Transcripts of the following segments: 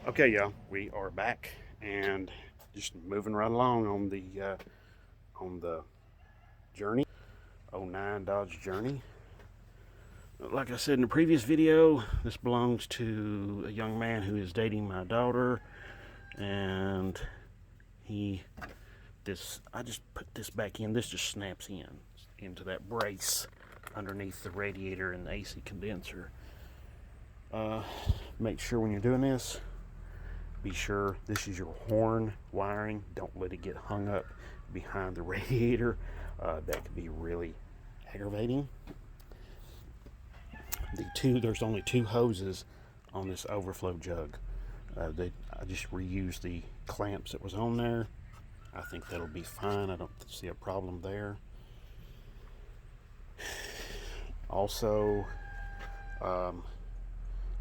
Okay, y'all, we are back and just moving right along on the Journey, '09 Dodge Journey. Like I said in the previous video, this belongs to a young man who is dating my daughter, and I just put this back in. This just snaps into that brace underneath the radiator and the AC condenser. Make sure when you're doing this, be sure this is your horn wiring. Don't let it get hung up behind the radiator. That could be really aggravating. There's only two hoses on this overflow jug. I just reused the clamps that was on there. I think that'll be fine. I don't see a problem there. Also,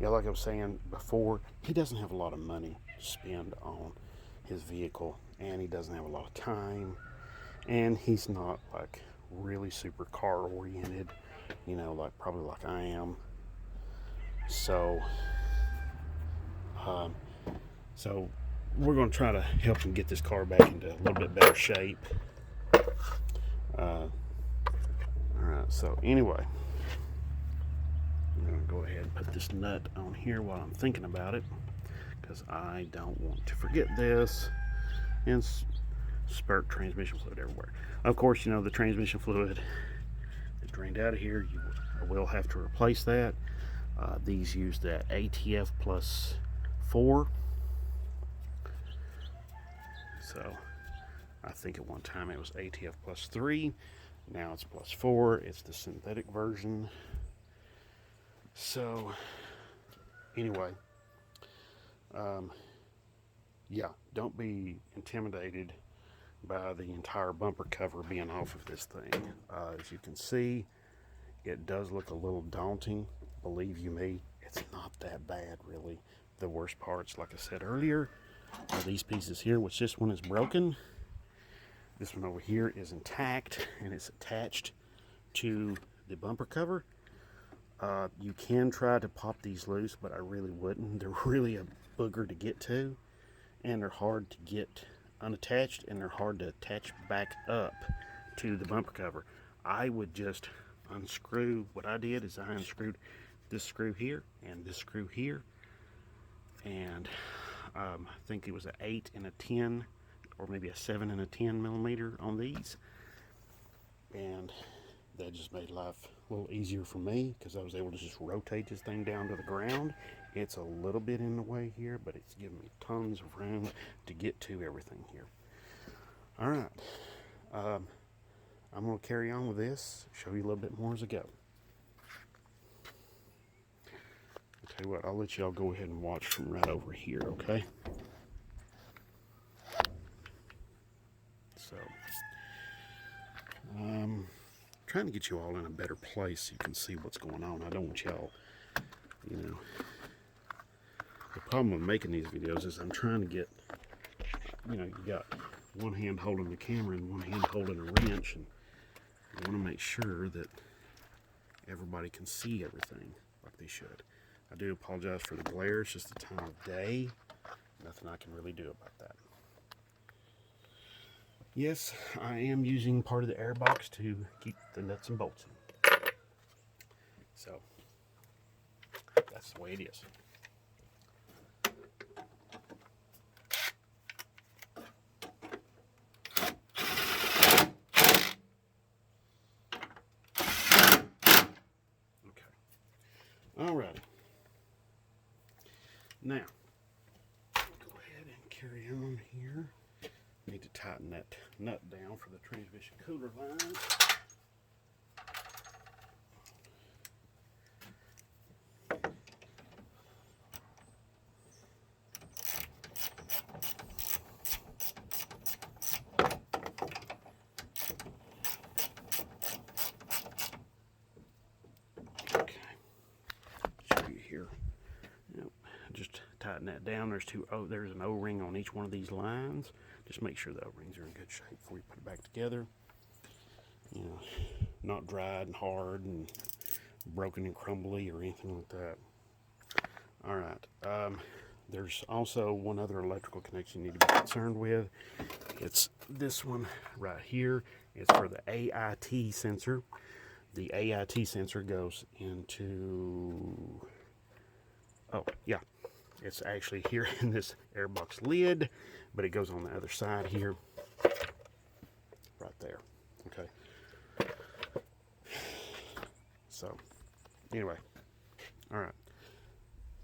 like I was saying before, he doesn't have a lot of money to spend on his vehicle, and he doesn't have a lot of time, and he's not like really super car oriented, probably like I am. So we're going to try to help him get this car back into a little bit better shape. All right, so anyway, I'm going to go ahead and put this nut on here while I'm thinking about it, because I don't want to forget this and spurt transmission fluid everywhere. Of course, the transmission fluid that drained out of here, I will have to replace that. These use that ATF plus 4. So I think at one time it was ATF plus 3. Now it's plus 4. It's the synthetic version. So anyway, don't be intimidated by the entire bumper cover being off of this thing. As you can see, it does look a little daunting. Believe you me, it's not that bad, really. The worst parts, like I said earlier, are these pieces here, which this one is broken. This one over here is intact, and it's attached to the bumper cover. You can try to pop these loose, but I really wouldn't. They're really a booger to get to, and they're hard to get unattached, and they're hard to attach back up to the bumper cover. I would just unscrew. What I did is I unscrewed this screw here and this screw here, and I think it was an 8 and a 10, or maybe a 7 and a 10 millimeter on these, and that just made life a little easier for me, because I was able to just rotate this thing down to the ground. It's a little bit in the way here, but it's giving me tons of room to get to everything here. All right, I'm going to carry on with this, show you a little bit more as I go. I'll tell you what, I'll let y'all go ahead and watch from right over here, okay? So, trying to get you all in a better place so you can see what's going on. I don't want y'all, the problem with making these videos is I'm trying to get, you got one hand holding the camera and one hand holding a wrench, and you want to make sure that everybody can see everything like they should. I do apologize for the glare. It's just the time of day. Nothing I can really do about that. Yes, I am using part of the air box to keep the nuts and bolts in. So, that's the way it is. Okay. Alrighty. Now, go ahead and carry on here. Need to tighten that nut down for the transmission cooler line. Okay, show you here. Yep. Just tighten that down. There's an O-ring on each one of these lines. Just make sure the O-rings are in good shape before you put it back together. Not dried and hard and broken and crumbly or anything like that. All right. There's also one other electrical connection you need to be concerned with. It's this one right here. It's for the AIT sensor. The AIT sensor goes into, oh yeah, it's actually here in this airbox lid, but it goes on the other side here, right there. Okay. So, anyway, all right,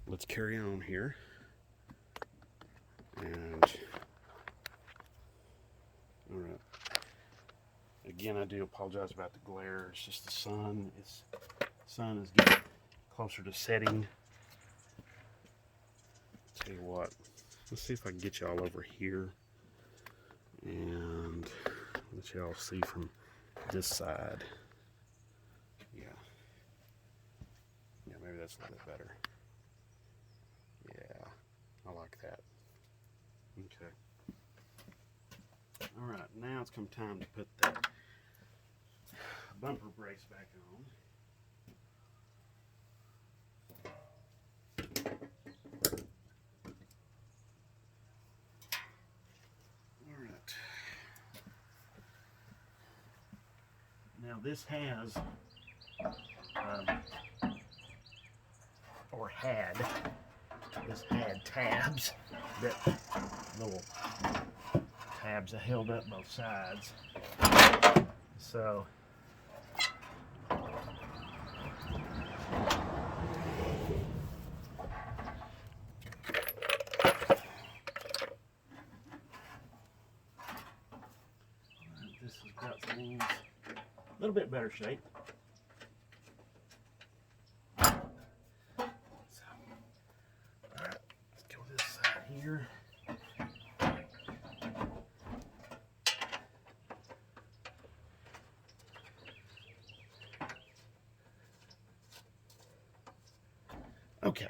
let's carry on here. And, all right. Again, I do apologize about the glare. It's just the sun. Sun is getting closer to setting. Tell you what, let's see if I can get y'all over here and let y'all see from this side. Yeah, maybe that's a little bit better. Yeah, I like that. Okay. All right, now it's come time to put that bumper brace back on. All right. Now this has, this had tabs, that little tabs that held up both sides. So this has got things a little bit better shape. So, all right, let's go this side here. Okay.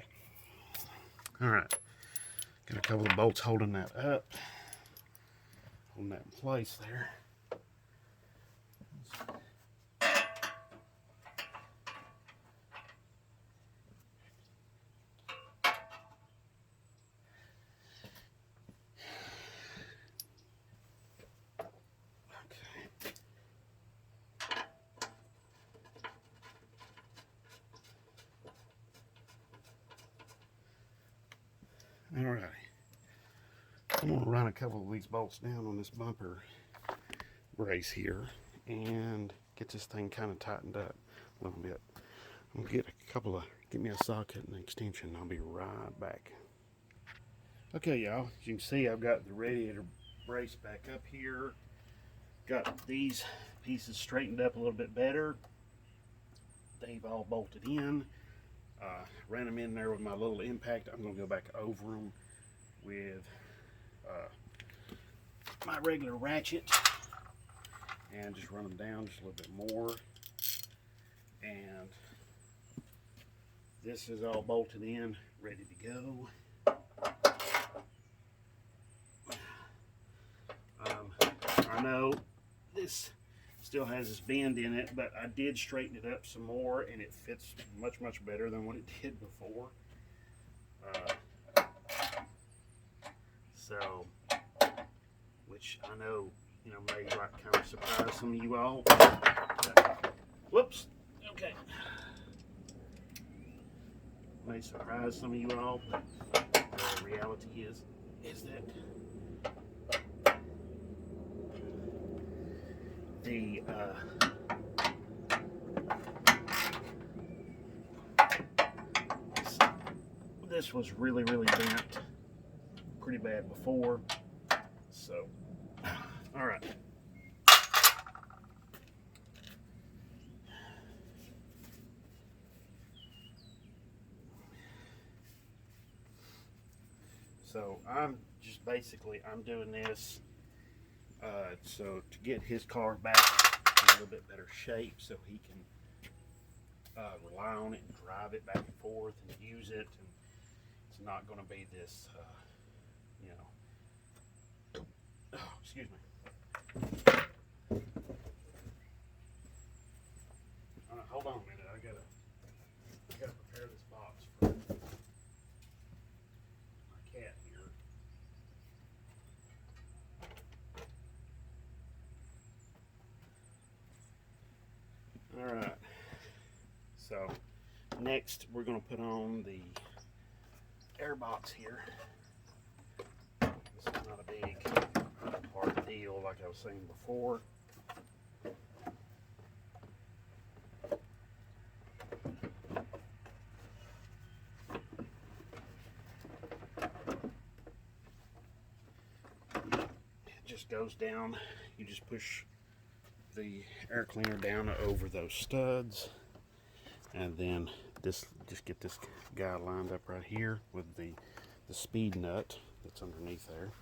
All right. Got a couple of bolts holding that up, holding that in place there. Alrighty, I'm going to run a couple of these bolts down on this bumper brace here and get this thing kind of tightened up a little bit. I'm going to get me a socket and an extension. I'll be right back. Okay, y'all, as you can see, I've got the radiator brace back up here. Got these pieces straightened up a little bit better. They've all bolted in. Ran them in there with my little impact. I'm going to go back over them with my regular ratchet and just run them down just a little bit more. And this is all bolted in, ready to go. I know this still has this bend in it, but I did straighten it up some more and it fits much better than what it did before. So, which I know, may kind of surprise some of you all. Whoops, okay. May surprise some of you all, but the reality is that this was really bent pretty bad before. So, all right. So I'm doing this so to get his car back in a little bit better shape, so he can rely on it and drive it back and forth and use it. And it's not going to be this, oh, excuse me. Hold on a minute. I gotta prepare this box for my Next, we're going to put on the air box here. This is not a big hard deal like I was saying before. It just goes down. You just push the air cleaner down over those studs, and then just get this guy lined up right here with the speed nut that's underneath there.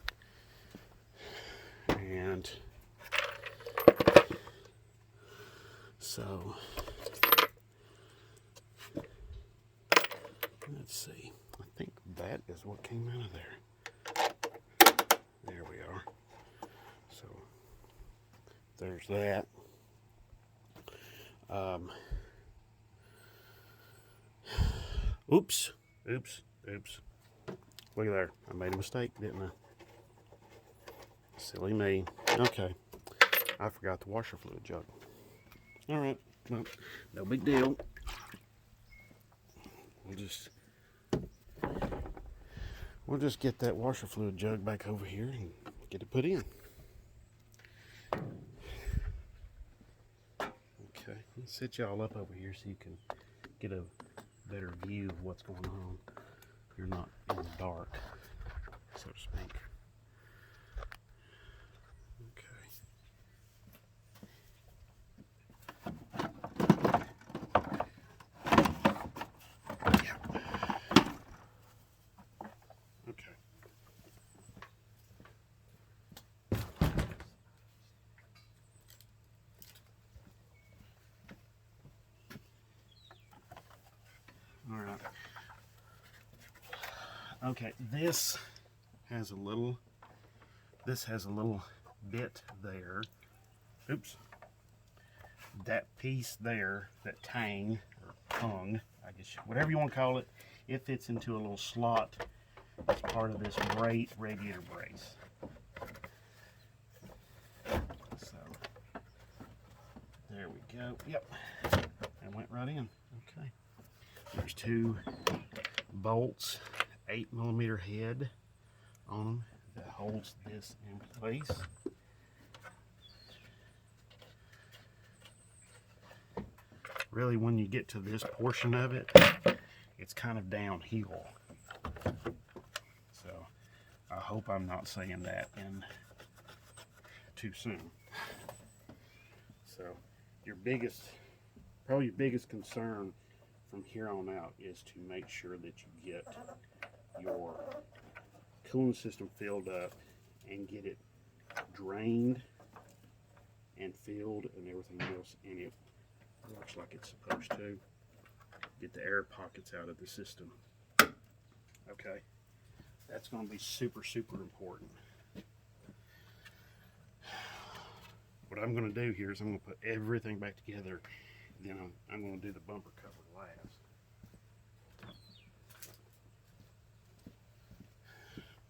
And so let's see, I think that is what came out of there. There we are. So there's that. Oops. Look at there. I made a mistake, didn't I? Silly me. Okay. I forgot the washer fluid jug. Alright. Well, no big deal. We'll just get that washer fluid jug back over here and get it put in. Okay. Let's set y'all up over here so you can get a better view of what's going on. You're not in the dark, so to speak. Okay. Yeah. Okay. All right. Okay, this has a little bit there. Oops. That piece there, that tang or tongue, I guess, whatever you want to call it, it fits into a little slot as part of this radiator brace. So there we go. Yep, that went right in. Okay. There's two bolts, 8mm head on them that holds this in place. Really, when you get to this portion of it, it's kind of downhill. So I hope I'm not saying that in too soon. So probably your biggest concern from here on out is to make sure that you get your cooling system filled up and get it drained and filled and everything else in it works like it's supposed to. Get the air pockets out of the system. Okay, that's going to be super important. What I'm going to do here is I'm going to put everything back together, then I'm going to do the bumper cover last.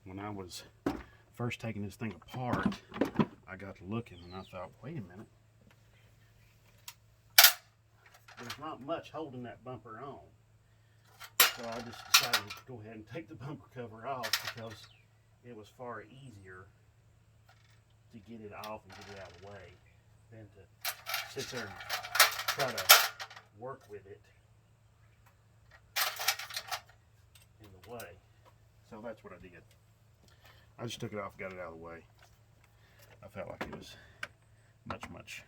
When I was first taking this thing apart, I got to looking and I thought, wait a minute, there's not much holding that bumper on. So I just decided to go ahead and take the bumper cover off because it was far easier to get it off and get it out of the way than to sit there and try to work with it in the way. So that's what I did. I just took it off, got it out of the way. I felt like it was much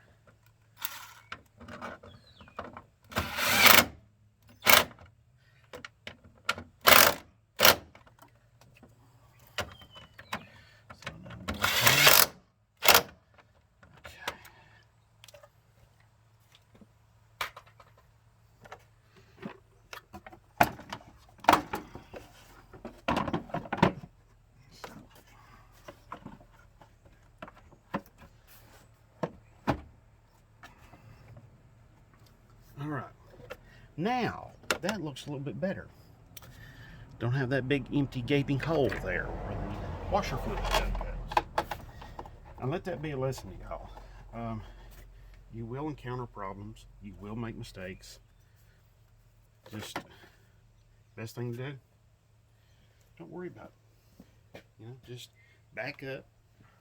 Now, that looks a little bit better. Don't have that big empty gaping hole there where the washer fluid goes. And let that be a lesson to y'all. You will encounter problems. You will make mistakes. just best thing to do. Don't worry about it. You know, just back up,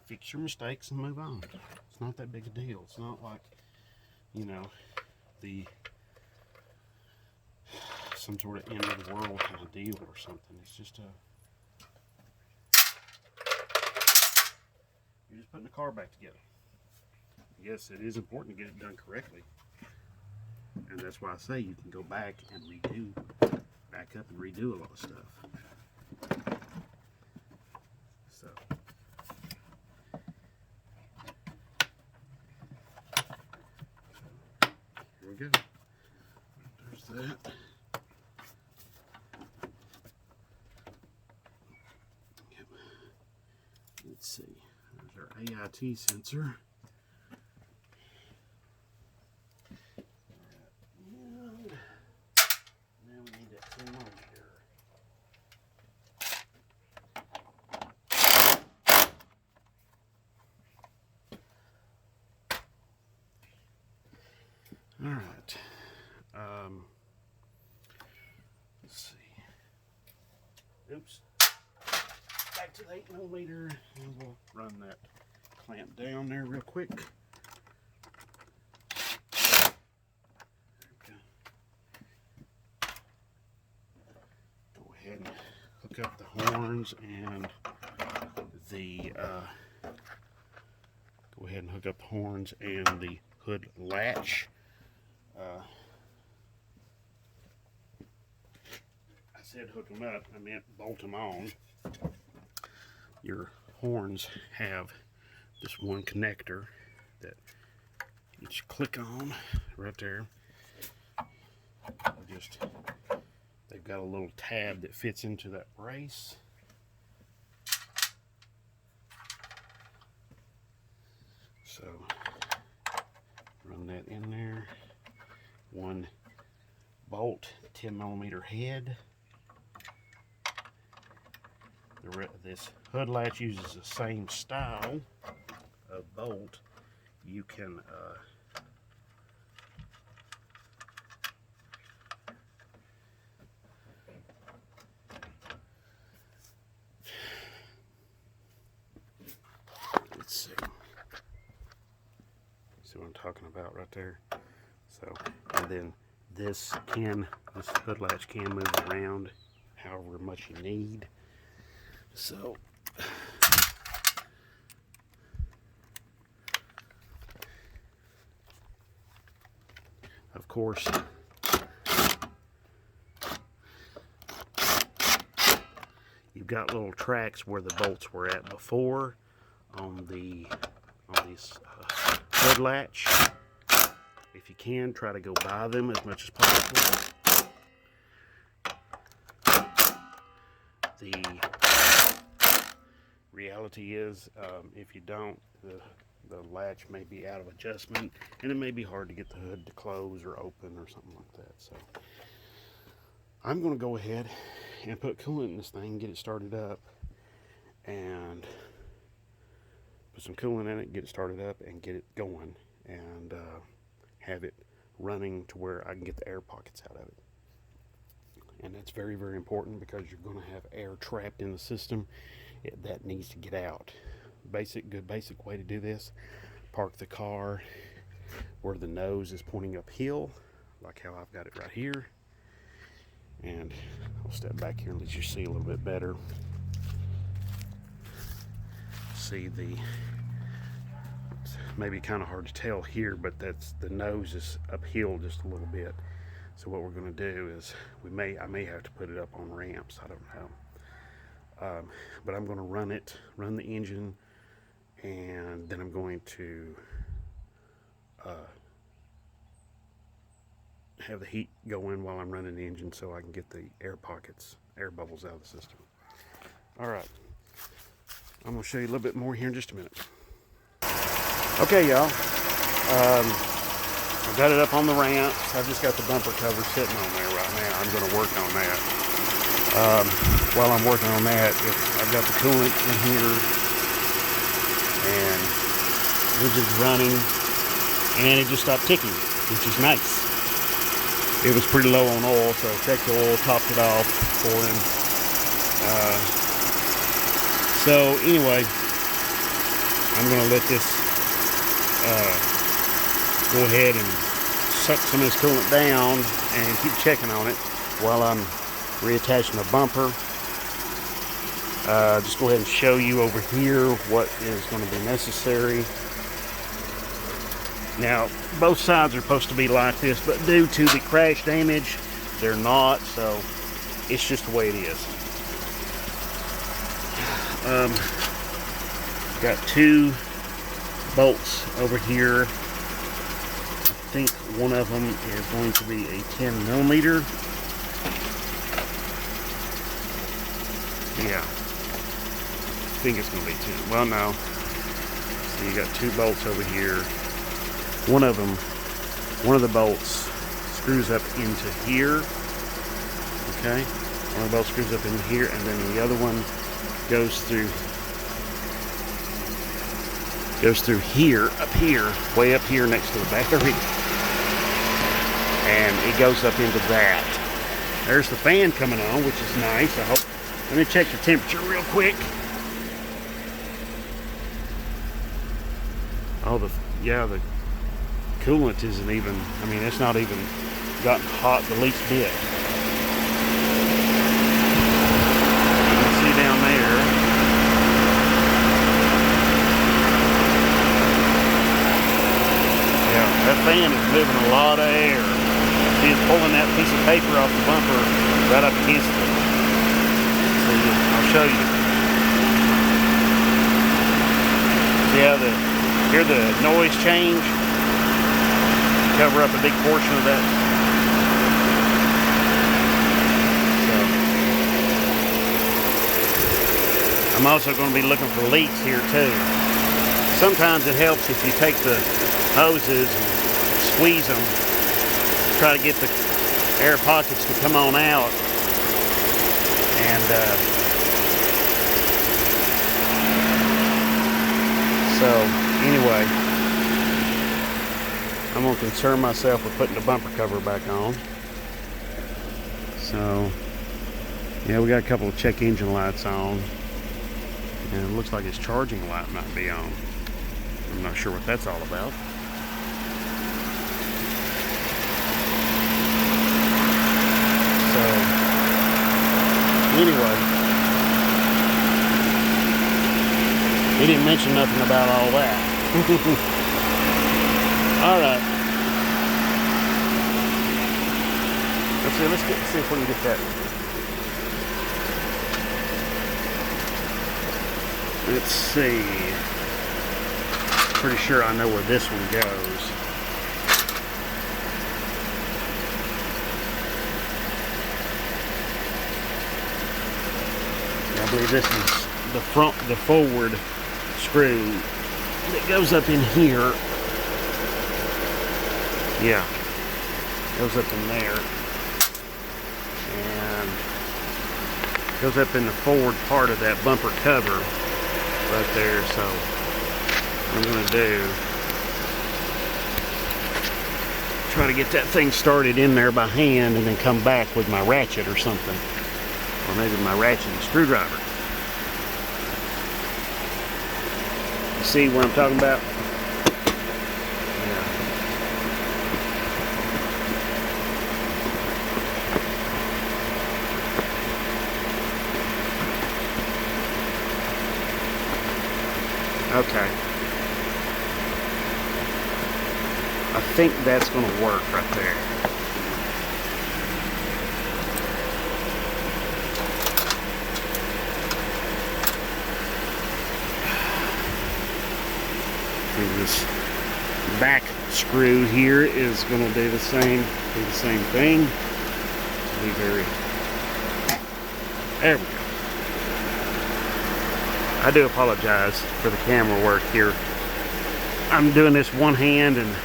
fix your mistakes, and move on. It's not that big a deal. It's not like, you know, some sort of end of the world kind of deal or something. It's just you're just putting the car back together. Yes, it is important to get it done correctly, and that's why I say you can go back and back up and redo a lot of stuff. So here we go. There's that. Yep. Let's see. There's our AIT sensor. All right. Let's see. Oops. Back to the 8mm, and we'll run that clamp down there real quick. Go ahead and hook up the horns and the hood latch. I said hook them up, I meant bolt them on. Your horns have this one connector that you just click on right there. They've got a little tab that fits into that brace. So run that in there. One bolt, 10mm head. This hood latch uses the same style of bolt. You can let's see what I'm talking about right there. So, and then this hood latch can move around however much you need. So, of course, you've got little tracks where the bolts were at before on this hood latch. If you can, try to go by them as much as possible. The reality is, if you don't, the latch may be out of adjustment, and it may be hard to get the hood to close or open or something like that. So I'm going to go ahead and put coolant in this thing, get it started up, and put some coolant in it, get it started up, and get it going, and have it running to where I can get the air pockets out of it. And that's very, very important because you're going to have air trapped in the system that needs to get out. Good basic way to do this: park the car where the nose is pointing uphill, like how I've got it right here. And I'll step back here and let you see a little bit better. See it's maybe kind of hard to tell here, but the nose is uphill just a little bit. So what we're going to do is I may have to put it up on ramps. I don't know. But I'm going to run the engine, and then I'm going to have the heat go in while I'm running the engine so I can get the air bubbles out of the system. All right. I'm going to show you a little bit more here in just a minute. Okay, y'all. I've got it up on the ramps. I've just got the bumper cover sitting on there right now. I'm going to work on that. While I'm working on that, I've got the coolant in here, and the engine's running, and it just stopped ticking, which is nice. It was pretty low on oil, so checked the oil, topped it off for him. So anyway, I'm going to let this go ahead and suck some of this coolant down and keep checking on it while I'm reattaching the bumper. Just go ahead and show you over here what is going to be necessary. Now, both sides are supposed to be like this, but due to the crash damage, they're not, so it's just the way it is. Got 2 bolts over here. I think one of them is going to be a 10 millimeter. Yeah, I think it's going to be 10. Well, no. So you got 2 bolts over here. One of the bolts screws up into here. Okay, one of the bolts screws up in here, and then the other one goes through here, up here, way up here next to the battery, and it goes up into that. There's the fan coming on, which is nice. I hope. Let me check the temperature real quick. Oh, the coolant isn't even, I mean, it's not even gotten hot the least bit. You can see down there. Yeah, that fan is moving a lot of air. He's pulling that piece of paper off the bumper right up against it. See, I'll show you. See how hear the noise change? Cover up a big portion of that. So, I'm also going to be looking for leaks here too. Sometimes it helps if you take the hoses and squeeze them, try to get the air pockets to come on out. And so anyway, I'm going to concern myself with putting the bumper cover back on. So, yeah, we got a couple of check engine lights on. And it looks like its charging light might be on. I'm not sure what that's all about. So, anyway, he didn't mention nothing about all that. All right. Let's see if we can get that. Let's see. Pretty sure I know where this one goes. I believe this is the forward screw that goes up in here. Yeah, goes up in there and goes up in the forward part of that bumper cover right there. So what I'm going to do, try to get that thing started in there by hand and then come back with my ratchet or something, or maybe my ratchet and screwdriver. You see what I'm talking about? Okay. I think that's going to work right there. This back screw here is going to do the same thing. Be very. There we go. I do apologize for the camera work here. I'm doing this one hand and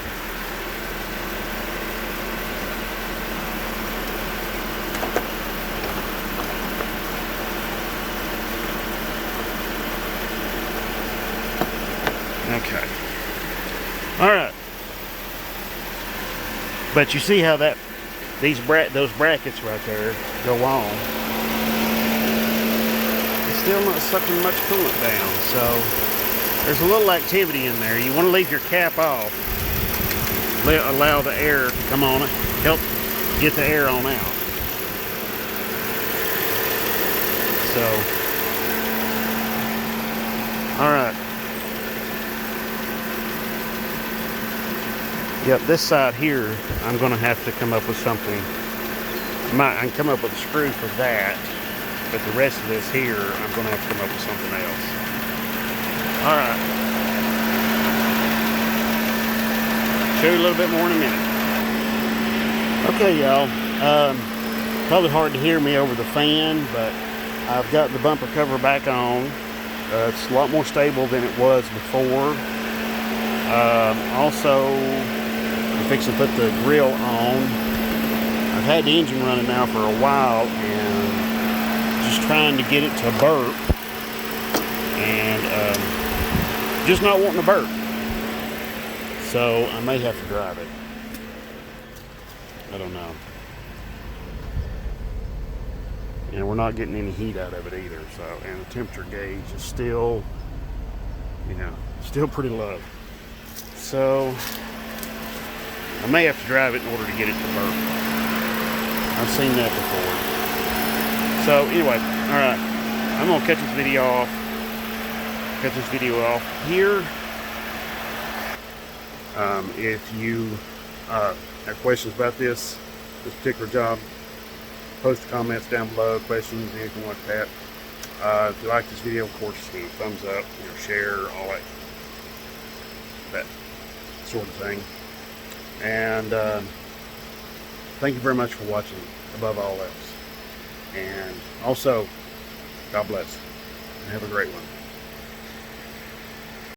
okay. All right. But you see how that those brackets right there go on. It's still not sucking much coolant down, so there's a little activity in there. You want to leave your cap off. Allow the air to come on it. Help get the air on out. So, all right. Yep, this side here, I'm going to have to come up with something. I can come up with a screw for that, but the rest of this here, I'm going to have to come up with something else. All right. Show you a little bit more in a minute. Okay, y'all. Probably hard to hear me over the fan, but I've got the bumper cover back on. It's a lot more stable than it was before. Also, I'm fixing to put the grill on. I've had the engine running now for a while and just trying to get it to burp, and just not wanting to burp. So I may have to drive it. I don't know. And we're not getting any heat out of it either. So, and the temperature gauge is still, still pretty low. So I may have to drive it in order to get it to burp. I've seen that before. So anyway, all right, I'm gonna cut this video off. Here. If you have questions about this particular job, post the comments down below. Questions, anything like that. If you like this video, of course, thumbs up, share, all that sort of thing. And thank you very much for watching, above all else. And also, God bless, and have a great one.